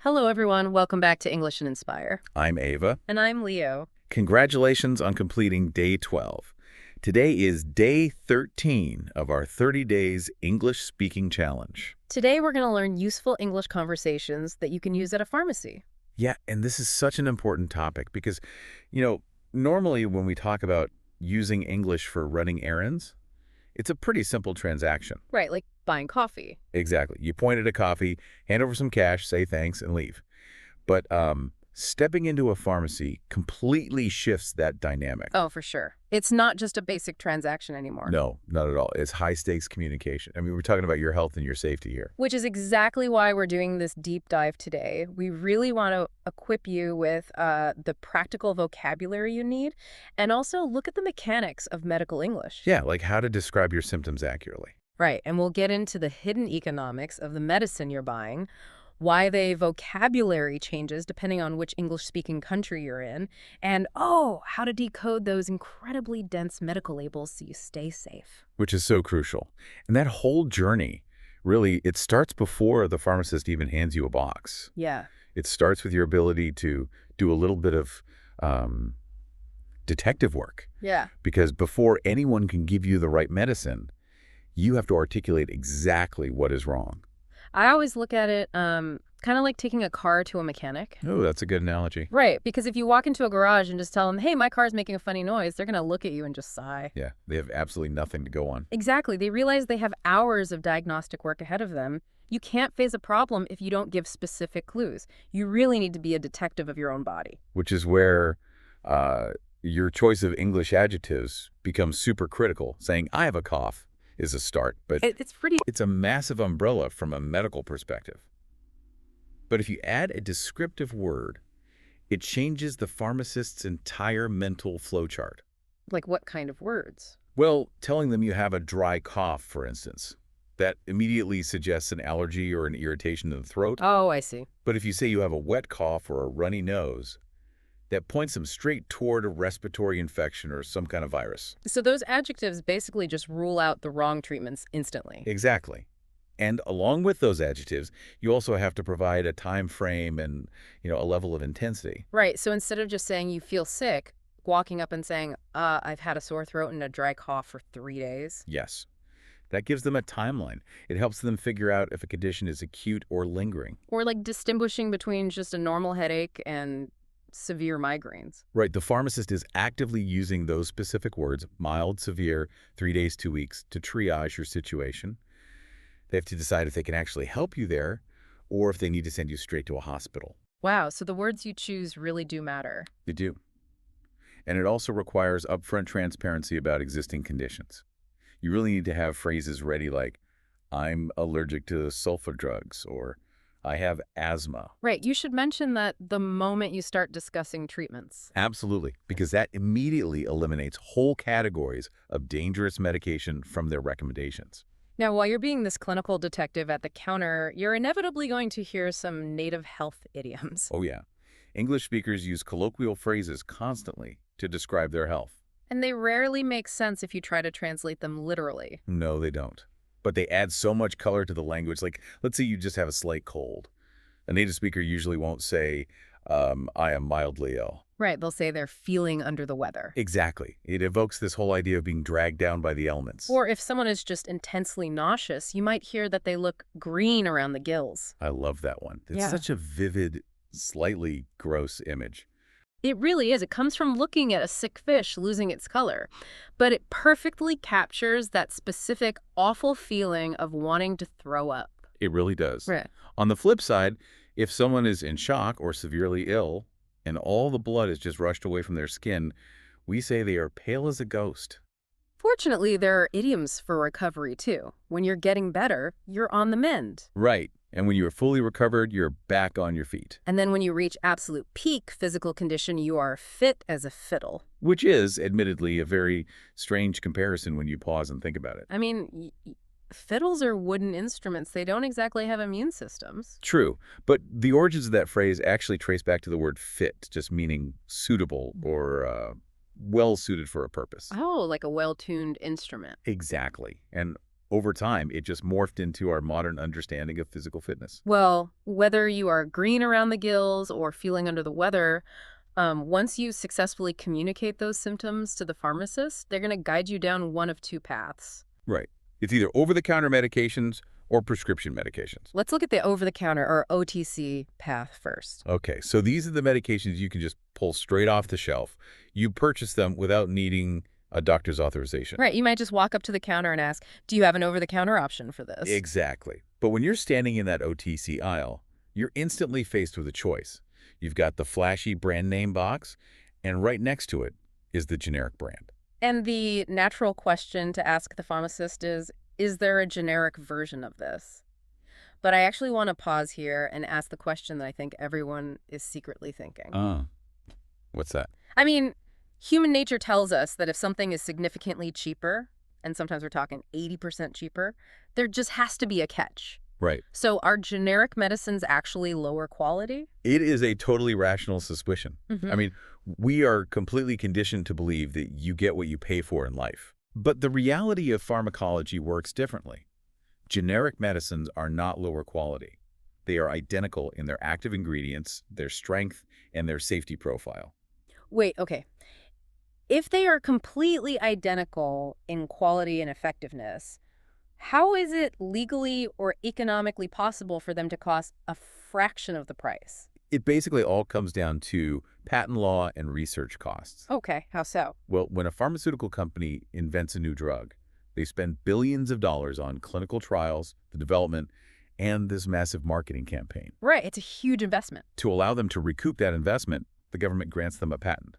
Hello, everyone. Welcome back to English&Inspire. I'm Ava. And I'm Leo. Congratulations on completing day 12. Today is day 13 of our 30 days English speaking challenge. Today, we're going to learn useful English conversations that you can use at a pharmacy. Yeah, and this is such an important topic because, normally when we talk about using English for running errands, it's a pretty simple transaction. Right, like buying coffee. Exactly. You point at a coffee, hand over some cash, say thanks, and leave. But stepping into a pharmacy completely shifts that dynamic. Oh, for sure. It's not just a basic transaction anymore. No, not at all. It's high-stakes communication. I mean, we're talking about your health and your safety here. Which is exactly why we're doing this deep dive today. We really want to equip you with the practical vocabulary you need and also look at the mechanics of medical English. Yeah, like how to describe your symptoms accurately. Right, and we'll get into the hidden economics of the medicine you're buying, why the vocabulary changes depending on which English-speaking country you're in, and, how to decode those incredibly dense medical labels so you stay safe. Which is so crucial. And that whole journey, really, it starts before the pharmacist even hands you a box. Yeah. It starts with your ability to do a little bit of detective work. Yeah. Because before anyone can give you the right medicine, you have to articulate exactly what is wrong. I always look at it kind of like taking a car to a mechanic. Oh, that's a good analogy. Right, because if you walk into a garage and just tell them, hey, my car's making a funny noise, they're going to look at you and just sigh. Yeah, they have absolutely nothing to go on. Exactly. They realize they have hours of diagnostic work ahead of them. You can't face a problem if you don't give specific clues. You really need to be a detective of your own body. Which is where your choice of English adjectives becomes super critical. Saying, I have a cough is a start, but it's a massive umbrella from a medical perspective. But if you add a descriptive word, it changes the pharmacist's entire mental flowchart. Like what kind of words? Well, telling them you have a dry cough, for instance, that immediately suggests an allergy or an irritation in the throat. Oh, I see. But if you say you have a wet cough or a runny nose, that points them straight toward a respiratory infection or some kind of virus. So those adjectives basically just rule out the wrong treatments instantly. Exactly. And along with those adjectives, you also have to provide a time frame and, a level of intensity. Right. So instead of just saying you feel sick, walking up and saying, I've had a sore throat and a dry cough for 3 days. Yes. That gives them a timeline. It helps them figure out if a condition is acute or lingering. Or like distinguishing between just a normal headache and severe migraines. Right. The pharmacist is actively using those specific words, mild, severe, 3 days, 2 weeks, to triage your situation. They have to decide if they can actually help you there or if they need to send you straight to a hospital. Wow, so the words you choose really do matter. They do. And it also requires upfront transparency about existing conditions. You really need to have phrases ready like, I'm allergic to sulfa drugs, or I have asthma. Right. You should mention that the moment you start discussing treatments. Absolutely, because that immediately eliminates whole categories of dangerous medication from their recommendations. Now, while you're being this clinical detective at the counter, you're inevitably going to hear some native health idioms. Oh, yeah. English speakers use colloquial phrases constantly to describe their health. And they rarely make sense if you try to translate them literally. No, they don't. But they add so much color to the language. Like, let's say you just have a slight cold. A native speaker usually won't say, I am mildly ill. Right, they'll say they're feeling under the weather. Exactly. It evokes this whole idea of being dragged down by the elements. Or if someone is just intensely nauseous, you might hear that they look green around the gills. I love that one. It's such a vivid, slightly gross image. It really is. It comes from looking at a sick fish losing its color. But it perfectly captures that specific awful feeling of wanting to throw up. It really does. Right. On the flip side, if someone is in shock or severely ill, and all the blood is just rushed away from their skin, we say they are pale as a ghost. Fortunately, there are idioms for recovery, too. When you're getting better, you're on the mend. Right. And when you are fully recovered, you're back on your feet. And then when you reach absolute peak physical condition, you are fit as a fiddle. Which is, admittedly, a very strange comparison when you pause and think about it. I mean, fiddles are wooden instruments. They don't exactly have immune systems. True. But the origins of that phrase actually trace back to the word fit, just meaning suitable or well-suited for a purpose. Oh, like a well-tuned instrument. Exactly. And Over time, it just morphed into our modern understanding of physical fitness. Well, whether you are green around the gills or feeling under the weather, once you successfully communicate those symptoms to the pharmacist, they're going to guide you down one of two paths. Right. It's either over-the-counter medications or prescription medications. Let's look at the over-the-counter or OTC path first. Okay, so these are the medications you can just pull straight off the shelf. You purchase them without needing a doctor's authorization. Right, you might just walk up to the counter and ask, do you have an over-the-counter option for this? Exactly. But when you're standing in that OTC aisle, you're instantly faced with a choice. You've got the flashy brand name box, and right next to it is the generic brand. And the natural question to ask the pharmacist is there a generic version of this? But I actually want to pause here and ask the question that I think everyone is secretly thinking. What's that? I mean, human nature tells us that if something is significantly cheaper, and sometimes we're talking 80% cheaper, there just has to be a catch. Right. So are generic medicines actually lower quality? It is a totally rational suspicion. I mean, we are completely conditioned to believe that you get what you pay for in life. But the reality of pharmacology works differently. Generic medicines are not lower quality. They are identical in their active ingredients, their strength, and their safety profile. Wait, okay. If they are completely identical in quality and effectiveness, how is it legally or economically possible for them to cost a fraction of the price? It basically all comes down to patent law and research costs. Okay, how so? Well, when a pharmaceutical company invents a new drug, they spend billions of dollars on clinical trials, the development, and this massive marketing campaign. Right, it's a huge investment. To allow them to recoup that investment, the government grants them a patent.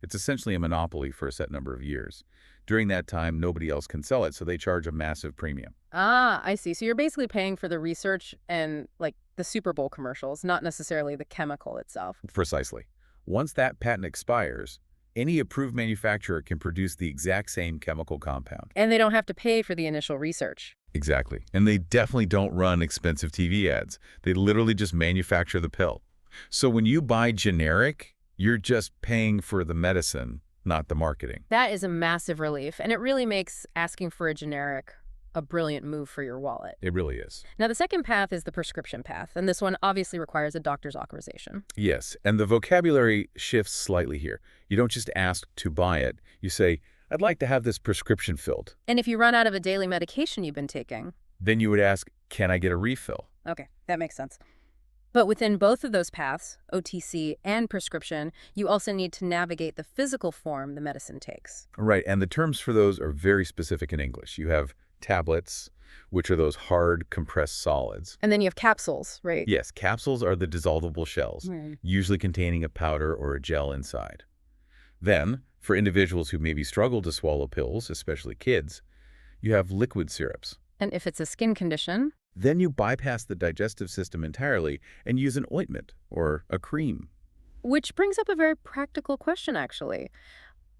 It's essentially a monopoly for a set number of years. During that time, nobody else can sell it, so they charge a massive premium. Ah, I see. So you're basically paying for the research and, like, the Super Bowl commercials, not necessarily the chemical itself. Precisely. Once that patent expires, any approved manufacturer can produce the exact same chemical compound. And they don't have to pay for the initial research. Exactly. And they definitely don't run expensive TV ads. They literally just manufacture the pill. So when you buy generic, you're just paying for the medicine, not the marketing. That is a massive relief, and it really makes asking for a generic a brilliant move for your wallet. It really is. Now, the second path is the prescription path, and this one obviously requires a doctor's authorization. Yes, and the vocabulary shifts slightly here. You don't just ask to buy it. You say, I'd like to have this prescription filled. And if you run out of a daily medication you've been taking, then you would ask, can I get a refill? Okay, that makes sense. But within both of those paths, OTC and prescription, you also need to navigate the physical form the medicine takes. Right, and the terms for those are very specific in English. You have tablets, which are those hard, compressed solids. And then you have capsules, right? Yes, capsules are the dissolvable shells, usually containing a powder or a gel inside. Then, for individuals who maybe struggle to swallow pills, especially kids, you have liquid syrups. And if it's a skin condition? Then you bypass the digestive system entirely and use an ointment or a cream. Which brings up a very practical question, actually.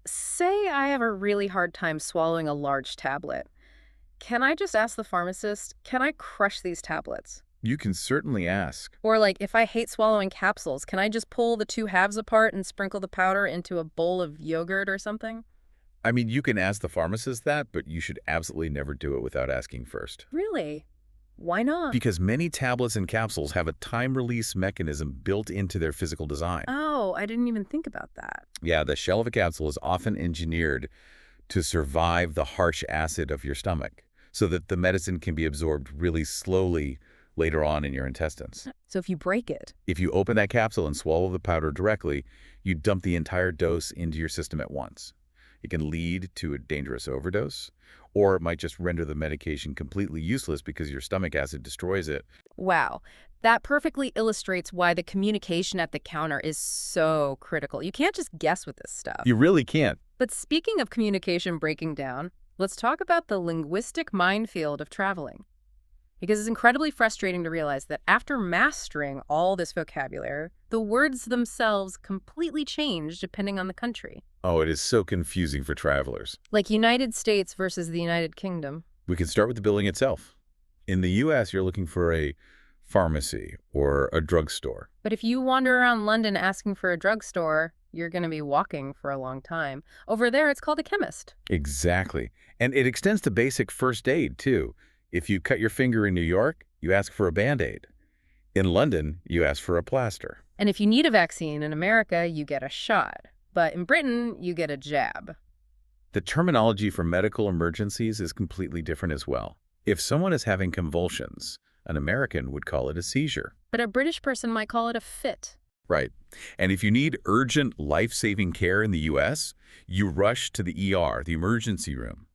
Say I have a really hard time swallowing a large tablet. Can I just ask the pharmacist, can I crush these tablets? You can certainly ask. Or like, if I hate swallowing capsules, can I just pull the two halves apart and sprinkle the powder into a bowl of yogurt or something? I mean, you can ask the pharmacist that, but you should absolutely never do it without asking first. Really? Why not? Because many tablets and capsules have a time-release mechanism built into their physical design. Oh, I didn't even think about that. Yeah, the shell of a capsule is often engineered to survive the harsh acid of your stomach, so that the medicine can be absorbed really slowly later on in your intestines. So if you break it? If you open that capsule and swallow the powder directly, you dump the entire dose into your system at once. It can lead to a dangerous overdose, or it might just render the medication completely useless because your stomach acid destroys it. Wow. That perfectly illustrates why the communication at the counter is so critical. You can't just guess with this stuff. You really can't. But speaking of communication breaking down, let's talk about the linguistic minefield of traveling. Because it's incredibly frustrating to realize that after mastering all this vocabulary, the words themselves completely change depending on the country. Oh, it is so confusing for travelers. Like United States versus the United Kingdom. We can start with the billing itself. In the U.S., you're looking for a pharmacy or a drugstore. But if you wander around London asking for a drugstore, You're going to be walking for a long time. Over there, it's called a chemist. Exactly. And it extends to basic first aid, too. If you cut your finger in New York, you ask for a Band-Aid. In London, you ask for a plaster. And if you need a vaccine in America, you get a shot. But in Britain, you get a jab. The terminology for medical emergencies is completely different as well. If someone is having convulsions, an American would call it a seizure. But a British person might call it a fit. Right. And if you need urgent, life-saving care in the U.S., you rush to the ER, the emergency room.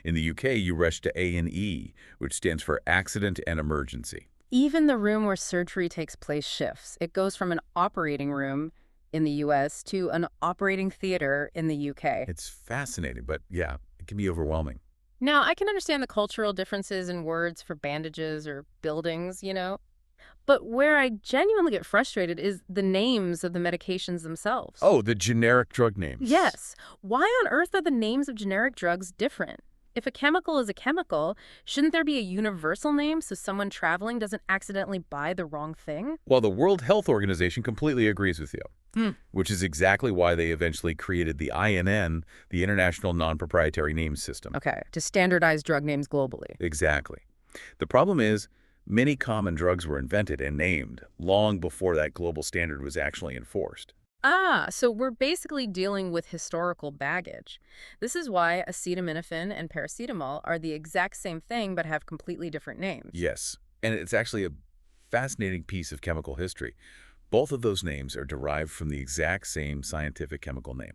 In the U.K., you rush to A&E, which stands for Accident and Emergency. Even the room where surgery takes place shifts. It goes from an operating room in the U.S. to an operating theater in the U.K. It's fascinating, but yeah, it can be overwhelming. Now, I can understand the cultural differences in words for bandages or buildings, But where I genuinely get frustrated is the names of the medications themselves. Oh, the generic drug names. Yes. Why on earth are the names of generic drugs different? If a chemical is a chemical, shouldn't there be a universal name so someone traveling doesn't accidentally buy the wrong thing? Well, the World Health Organization completely agrees with you, which is exactly why they eventually created the INN, the International Non-Proprietary Names System. Okay, to standardize drug names globally. Exactly. The problem is, many common drugs were invented and named long before that global standard was actually enforced. So we're basically dealing with historical baggage. This is why acetaminophen and paracetamol are the exact same thing but have completely different names. Yes, and it's actually a fascinating piece of chemical history. Both of those names are derived from the exact same scientific chemical name,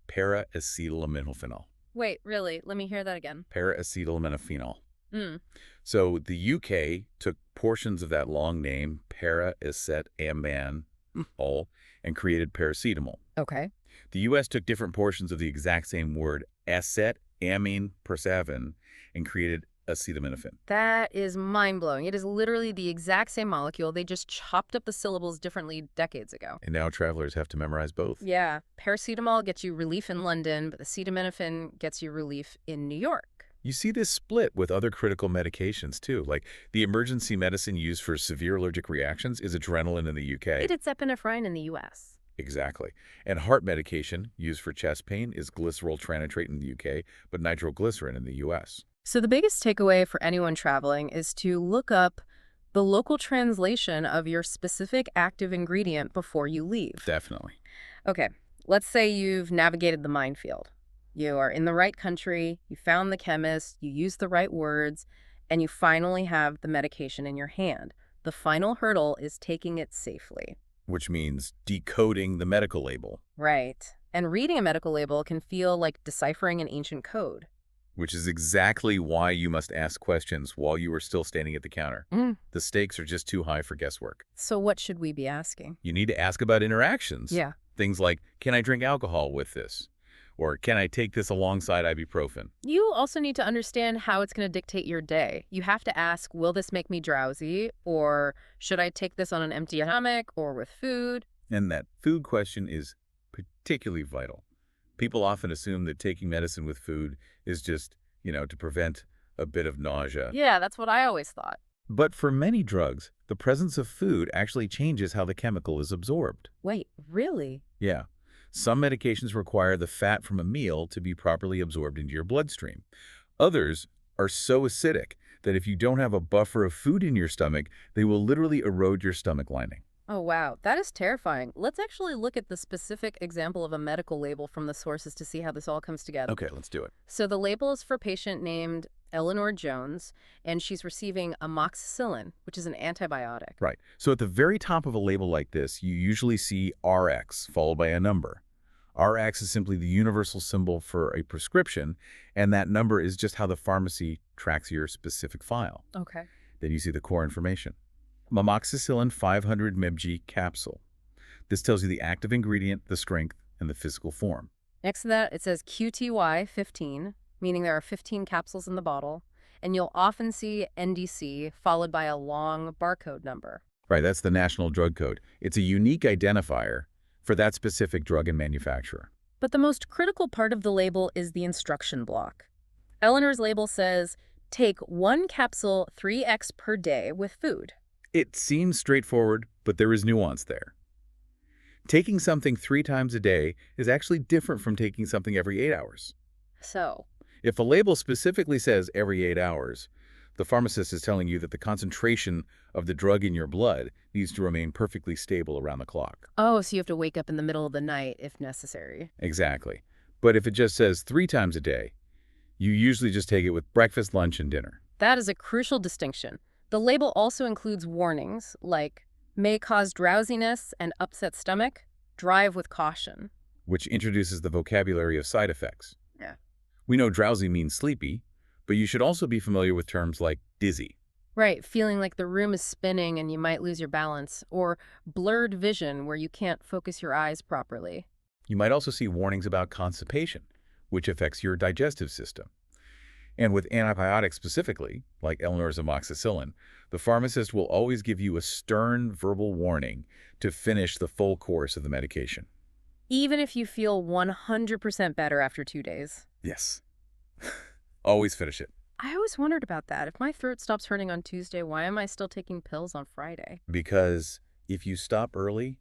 para-acetaminophenol. Wait, really? Let me hear that again. Para-acetaminophenol. Mm. So the UK took portions of that long name, para-acetaminophenol, and created paracetamol. Okay. The U.S. took different portions of the exact same word, acet, amine, persavan, and created acetaminophen. That is mind-blowing. It is literally the exact same molecule. They just chopped up the syllables differently decades ago. And now travelers have to memorize both. Yeah. Paracetamol gets you relief in London, but acetaminophen gets you relief in New York. You see this split with other critical medications, too. Like the emergency medicine used for severe allergic reactions is adrenaline in the UK. It's epinephrine in the U.S. Exactly. And heart medication used for chest pain is glycerol trinitrate in the UK, but nitroglycerin in the U.S. So the biggest takeaway for anyone traveling is to look up the local translation of your specific active ingredient before you leave. Definitely. Okay, let's say you've navigated the minefield. You are in the right country, you found the chemist, you used the right words, and you finally have the medication in your hand. The final hurdle is taking it safely. Which means decoding the medical label. Right. And reading a medical label can feel like deciphering an ancient code. Which is exactly why you must ask questions while you are still standing at the counter. The stakes are just too high for guesswork. So what should we be asking? You need to ask about interactions. Yeah. Things like, can I drink alcohol with this? Or can I take this alongside ibuprofen? You also need to understand how it's going to dictate your day. You have to ask, will this make me drowsy? Or should I take this on an empty stomach or with food? And that food question is particularly vital. People often assume that taking medicine with food is just, to prevent a bit of nausea. Yeah, that's what I always thought. But for many drugs, the presence of food actually changes how the chemical is absorbed. Wait, really? Yeah. Some medications require the fat from a meal to be properly absorbed into your bloodstream. Others are so acidic that if you don't have a buffer of food in your stomach, they will literally erode your stomach lining. Oh, wow. That is terrifying. Let's actually look at the specific example of a medical label from the sources to see how this all comes together. Okay, let's do it. So the label is for a patient named Eleanor Jones, and she's receiving amoxicillin, which is an antibiotic. Right. So at the very top of a label like this, you usually see RX followed by a number. RX is simply the universal symbol for a prescription, and that number is just how the pharmacy tracks your specific file. Okay. Then you see the core information. Amoxicillin 500 mg capsule. This tells you the active ingredient, the strength, and the physical form. Next to that, it says QTY 15, meaning there are 15 capsules in the bottle, and you'll often see NDC followed by a long barcode number. Right, that's the National Drug Code. It's a unique identifier for that specific drug and manufacturer. But the most critical part of the label is the instruction block. Eleanor's label says, take 1 capsule 3x per day with food. It seems straightforward, but there is nuance there. Taking something 3 times a day is actually different from taking something every 8 hours. So, If a label specifically says every 8 hours, the pharmacist is telling you that the concentration of the drug in your blood needs to remain perfectly stable around the clock. oh, so you have to wake up in the middle of the night if necessary. Exactly. But if it just says 3 times a day, you usually just take it with breakfast, lunch, and dinner. That is a crucial distinction. The label also includes warnings like may cause drowsiness and upset stomach, drive with caution. Which introduces the vocabulary of side effects. Yeah. We know drowsy means sleepy, but you should also be familiar with terms like dizzy. Right, feeling like the room is spinning and you might lose your balance, or blurred vision where you can't focus your eyes properly. You might also see warnings about constipation, which affects your digestive system. And with antibiotics specifically, like Eleanor's amoxicillin, the pharmacist will always give you a stern verbal warning to finish the full course of the medication. Even if you feel 100% better after 2 days. Yes. Always finish it. I always wondered about that. If my throat stops hurting on Tuesday, why am I still taking pills on Friday? Because if you stop early,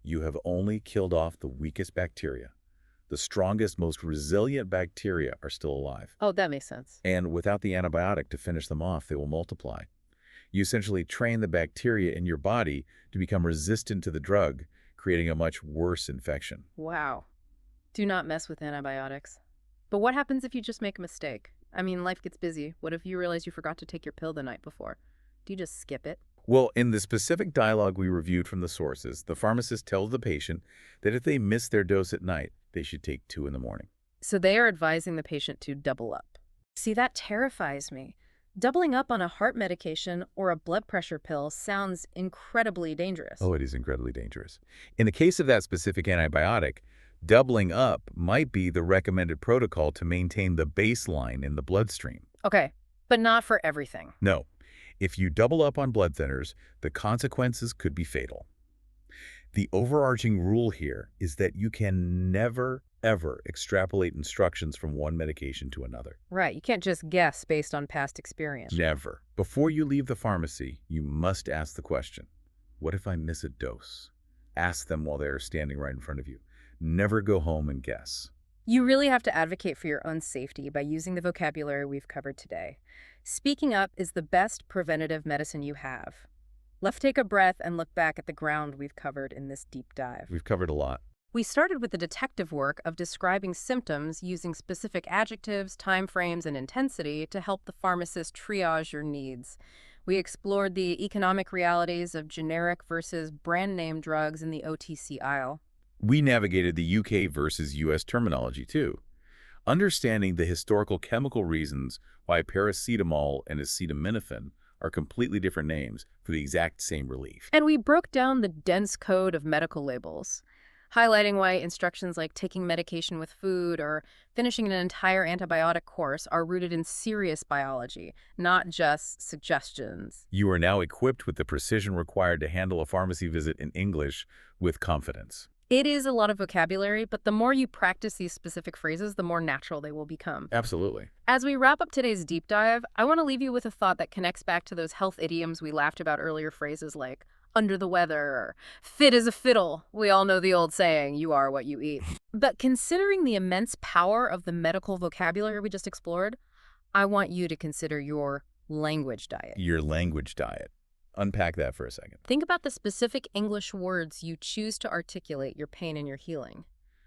you have only killed off the weakest bacteria. The strongest, most resilient bacteria are still alive. Oh, that makes sense. And without the antibiotic to finish them off, they will multiply. You essentially train the bacteria in your body to become resistant to the drug, creating a much worse infection. Wow. Do not mess with antibiotics. But what happens if you just make a mistake? I mean, life gets busy. What if you realize you forgot to take your pill the night before? Do you just skip it? Well, in the specific dialogue we reviewed from the sources, the pharmacist tells the patient that if they miss their dose at night, they should take 2 in the morning. So they are advising the patient to double up. See, that terrifies me. Doubling up on a heart medication or a blood pressure pill sounds incredibly dangerous. Oh, it is incredibly dangerous. In the case of that specific antibiotic, doubling up might be the recommended protocol to maintain the baseline in the bloodstream. Okay, but not for everything. No, if you double up on blood thinners, the consequences could be fatal. The overarching rule here is that you can never, ever extrapolate instructions from one medication to another. Right, you can't just guess based on past experience. Never. Before you leave the pharmacy, you must ask the question, what if I miss a dose? Ask them while they are standing right in front of you. Never go home and guess. You really have to advocate for your own safety by using the vocabulary we've covered today. Speaking up is the best preventative medicine you have. Let's take a breath and look back at the ground we've covered in this deep dive. We've covered a lot. We started with the detective work of describing symptoms using specific adjectives, time frames, and intensity to help the pharmacist triage your needs. We explored the economic realities of generic versus brand name drugs in the OTC aisle. We navigated the UK versus US terminology too, understanding the historical chemical reasons why paracetamol and acetaminophen are completely different names for the exact same relief. And we broke down the dense code of medical labels, highlighting why instructions like taking medication with food or finishing an entire antibiotic course are rooted in serious biology, not just suggestions. You are now equipped with the precision required to handle a pharmacy visit in English with confidence. It is a lot of vocabulary, but the more you practice these specific phrases, the more natural they will become. Absolutely. As we wrap up today's deep dive, I want to leave you with a thought that connects back to those health idioms we laughed about earlier, phrases like under the weather or fit as a fiddle. We all know the old saying, you are what you eat. But considering the immense power of the medical vocabulary we just explored, I want you to consider your language diet. Your language diet. Unpack that for a second. Think about the specific English words you choose to articulate your pain and your healing.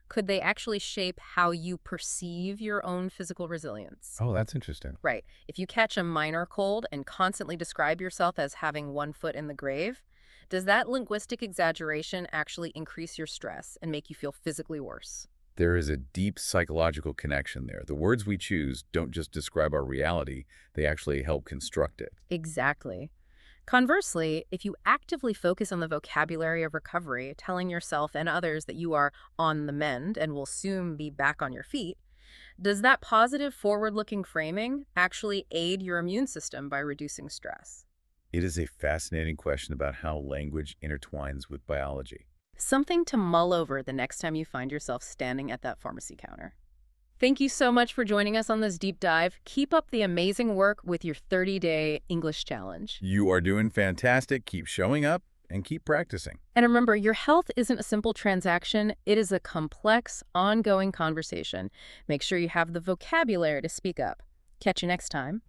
Could they actually shape how you perceive your own physical resilience? Oh, that's interesting. Right. If you catch a minor cold and constantly describe yourself as having one foot in the grave, does that linguistic exaggeration actually increase your stress and make you feel physically worse? There is a deep psychological connection there. The words we choose don't just describe our reality, they actually help construct it. Exactly. Conversely, if you actively focus on the vocabulary of recovery, telling yourself and others that you are on the mend and will soon be back on your feet, does that positive forward-looking framing actually aid your immune system by reducing stress? It is a fascinating question about how language intertwines with biology. Something to mull over the next time you find yourself standing at that pharmacy counter. Thank you so much for joining us on this deep dive. Keep up the amazing work with your 30-day English challenge. You are doing fantastic. Keep showing up and keep practicing. And remember, your health isn't a simple transaction. It is a complex, ongoing conversation. Make sure you have the vocabulary to speak up. Catch you next time.